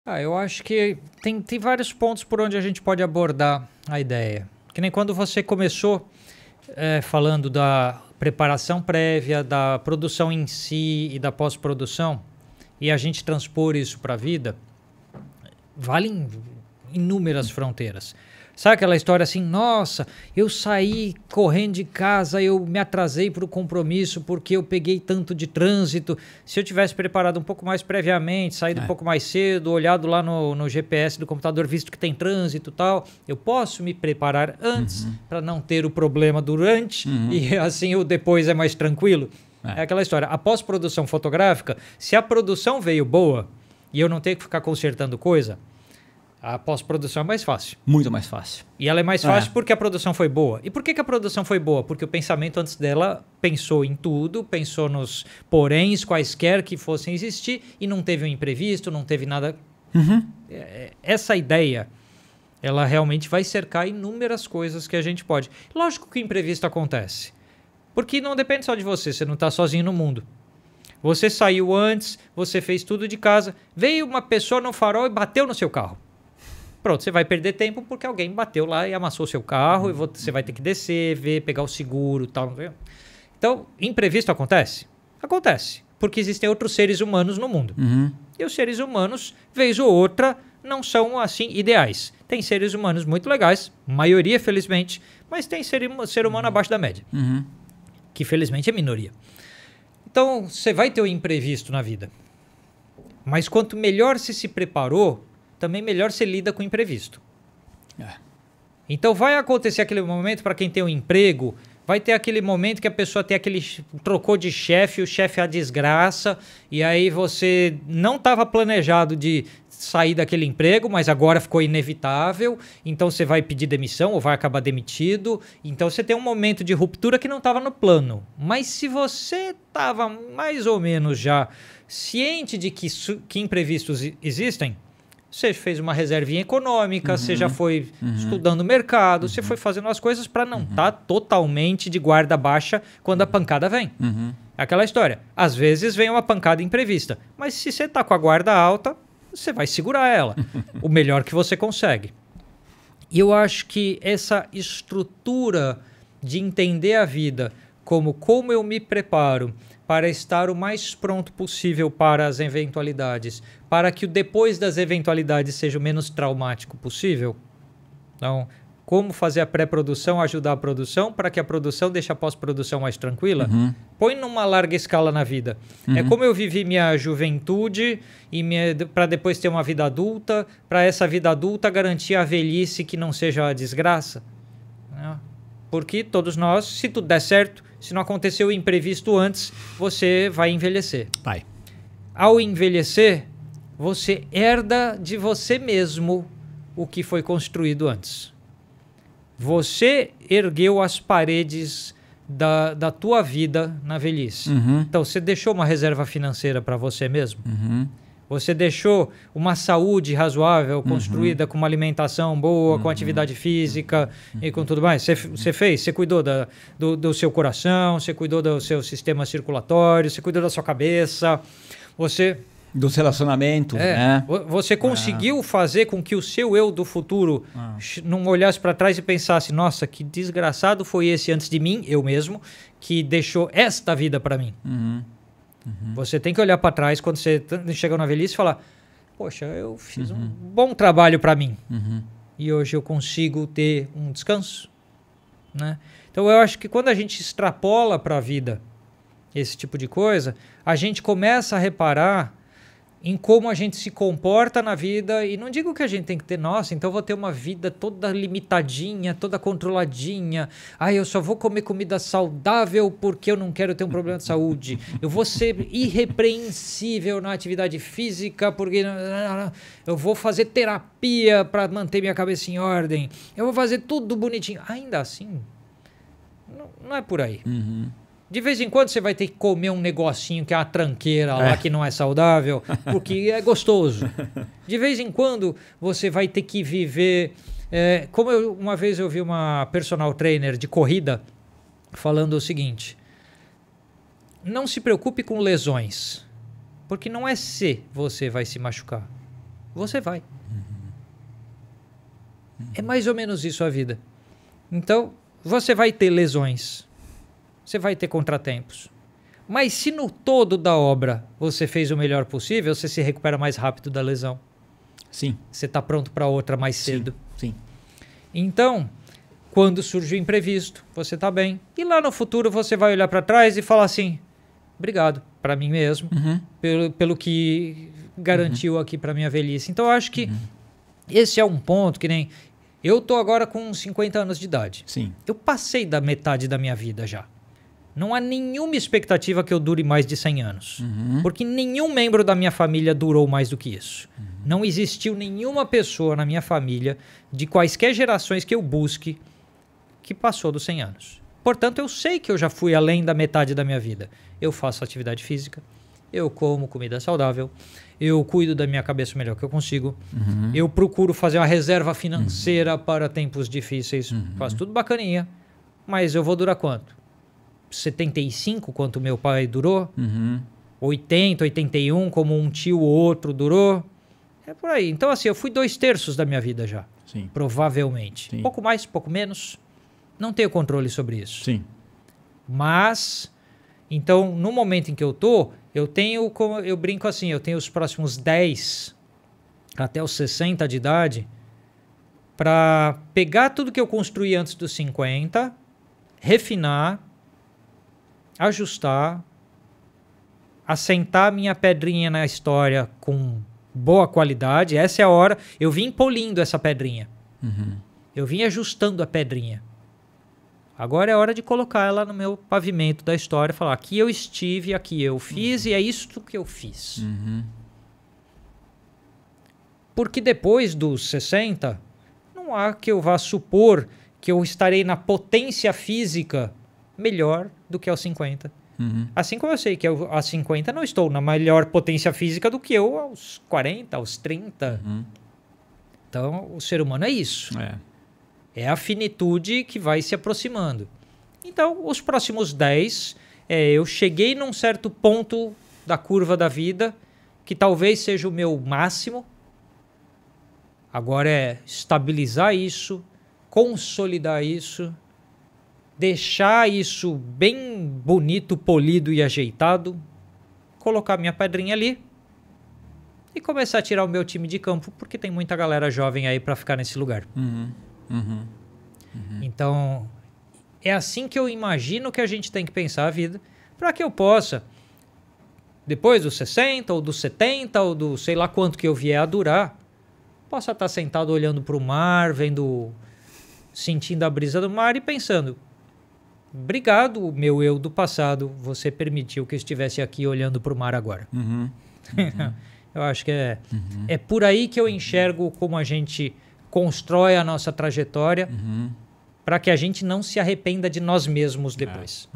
Eu acho que tem vários pontos por onde a gente pode abordar a ideia. Que nem quando você começou falando da preparação prévia, da produção em si e da pós-produção, e a gente transpor isso para a vida, valem inúmeras fronteiras. Sabe aquela história assim, nossa, eu saí correndo de casa, eu me atrasei para o compromisso porque eu peguei tanto de trânsito. Se eu tivesse preparado um pouco mais previamente, saído um pouco mais cedo, olhado lá no GPS do computador, visto que tem trânsito e tal, eu posso me preparar antes para não ter o problema durante e assim o depois é mais tranquilo. É aquela história. A pós-produção fotográfica, se a produção veio boa e eu não tenho que ficar consertando coisa, a pós-produção é mais fácil. Muito mais fácil. E ela é mais fácil porque a produção foi boa. E por que a produção foi boa? Porque o pensamento antes dela pensou em tudo, pensou nos poréns quaisquer que fossem existir e não teve um imprevisto, não teve nada. Essa ideia, ela realmente vai cercar inúmeras coisas que a gente pode. Lógico que o imprevisto acontece. Porque não depende só de você, você não está sozinho no mundo. Você saiu antes, você fez tudo de casa, veio uma pessoa no farol e bateu no seu carro. Pronto, você vai perder tempo porque alguém bateu lá e amassou seu carro e você vai ter que descer, ver, pegar o seguro e tal. Então, imprevisto acontece? Acontece, porque existem outros seres humanos no mundo. E os seres humanos, vez ou outra, não são assim ideais. Tem seres humanos muito legais, maioria felizmente, mas tem ser humano abaixo da média, que felizmente é minoria. Então, você vai ter o imprevisto na vida. Mas quanto melhor você se preparou, também melhor você lida com o imprevisto. Então vai acontecer aquele momento para quem tem um emprego, vai ter aquele momento que a pessoa tem trocou de chefe, o chefe é a desgraça, e aí você não estava planejado de sair daquele emprego, mas agora ficou inevitável, então você vai pedir demissão ou vai acabar demitido, então você tem um momento de ruptura que não estava no plano. Mas se você estava mais ou menos já ciente de que imprevistos existem, você fez uma reservinha econômica, você já foi estudando o mercado, você foi fazendo as coisas para não estar totalmente de guarda baixa quando a pancada vem. Aquela história. Às vezes vem uma pancada imprevista, mas se você está com a guarda alta, você vai segurar ela o melhor que você consegue. E eu acho que essa estrutura de entender a vida como eu me preparo para estar o mais pronto possível para as eventualidades, para que o depois das eventualidades seja o menos traumático possível. Então, como fazer a pré-produção ajudar a produção para que a produção deixe a pós-produção mais tranquila? Põe numa larga escala na vida. É como eu vivi minha juventude e para depois ter uma vida adulta, para essa vida adulta garantir a velhice que não seja a desgraça. Porque todos nós, se tudo der certo, se não aconteceu o imprevisto antes, você vai envelhecer. Vai. Ao envelhecer, você herda de você mesmo o que foi construído antes. Você ergueu as paredes da tua vida na velhice. Então, você deixou uma reserva financeira para você mesmo? Você deixou uma saúde razoável, construída com uma alimentação boa, com atividade física e com tudo mais? Você fez? Você cuidou do seu coração, você cuidou do seu sistema circulatório, você cuidou da sua cabeça, dos relacionamentos, né? Você conseguiu fazer com que o seu eu do futuro não olhasse para trás e pensasse, nossa, que desgraçado foi esse antes de mim, eu mesmo, que deixou esta vida para mim. Você tem que olhar para trás quando você chega na velhice e falar, poxa, eu fiz um bom trabalho para mim. E hoje eu consigo ter um descanso. Né? Então eu acho que quando a gente extrapola para a vida esse tipo de coisa, a gente começa a reparar em como a gente se comporta na vida, e não digo que a gente tem que ter, nossa, então eu vou ter uma vida toda limitadinha, toda controladinha, eu só vou comer comida saudável porque eu não quero ter um problema de saúde, eu vou ser irrepreensível na atividade física porque eu vou fazer terapia para manter minha cabeça em ordem, eu vou fazer tudo bonitinho. Ainda assim, não é por aí. De vez em quando você vai ter que comer um negocinho que é uma tranqueira lá que não é saudável, porque é gostoso. De vez em quando você vai ter que viver... uma vez eu vi uma personal trainer de corrida falando o seguinte, não se preocupe com lesões, porque não é se você vai se machucar, você vai. É mais ou menos isso a vida. Então, você vai ter lesões, você vai ter contratempos. Mas se no todo da obra você fez o melhor possível, você se recupera mais rápido da lesão. Sim. Você está pronto para outra mais cedo. Sim. Então, quando surge o imprevisto, você está bem. E lá no futuro você vai olhar para trás e falar assim, obrigado para mim mesmo, pelo que garantiu aqui para minha velhice. Então, eu acho que esse é um ponto que nem... Eu tô agora com 50 anos de idade. Sim. Eu passei da metade da minha vida já. Não há nenhuma expectativa que eu dure mais de 100 anos. Porque nenhum membro da minha família durou mais do que isso. Não existiu nenhuma pessoa na minha família, de quaisquer gerações que eu busque, que passou dos 100 anos. Portanto, eu sei que eu já fui além da metade da minha vida. Eu faço atividade física, eu como comida saudável, eu cuido da minha cabeça o melhor que eu consigo, eu procuro fazer uma reserva financeira para tempos difíceis, faço tudo bacaninha, mas eu vou durar quanto? 75, quanto meu pai durou? 80, 81, como um tio ou outro durou? É por aí. Então, assim, eu fui 2/3 da minha vida já. Sim. Provavelmente. Sim. Pouco mais, pouco menos. Não tenho controle sobre isso. Sim. Mas, então, no momento em que eu tô, eu brinco assim, eu tenho os próximos 10 até os 60 de idade para pegar tudo que eu construí antes dos 50, refinar, ajustar, assentar minha pedrinha na história com boa qualidade. Essa é a hora. Eu vim polindo essa pedrinha. Eu vim ajustando a pedrinha. Agora é hora de colocar ela no meu pavimento da história e falar, aqui eu estive, aqui eu fiz e é isso que eu fiz. Porque depois dos 60, não há que eu vá supor que eu estarei na potência física melhor do que aos 50. Assim como eu sei que eu, aos 50 não estou na melhor potência física do que eu aos 40, aos 30. Então, o ser humano é isso. É a finitude que vai se aproximando. Então, os próximos 10, eu cheguei num certo ponto da curva da vida, que talvez seja o meu máximo. Agora é estabilizar isso, consolidar isso, deixar isso bem bonito, polido e ajeitado, colocar minha pedrinha ali e começar a tirar o meu time de campo, porque tem muita galera jovem aí para ficar nesse lugar. Então, é assim que eu imagino que a gente tem que pensar a vida, para que eu possa, depois dos 60, ou dos 70, ou do sei lá quanto que eu vier a durar, possa estar sentado olhando para o mar, sentindo a brisa do mar e pensando, obrigado, meu eu do passado, você permitiu que eu estivesse aqui olhando para o mar agora. Eu acho que é por aí que eu enxergo como a gente constrói a nossa trajetória para que a gente não se arrependa de nós mesmos depois.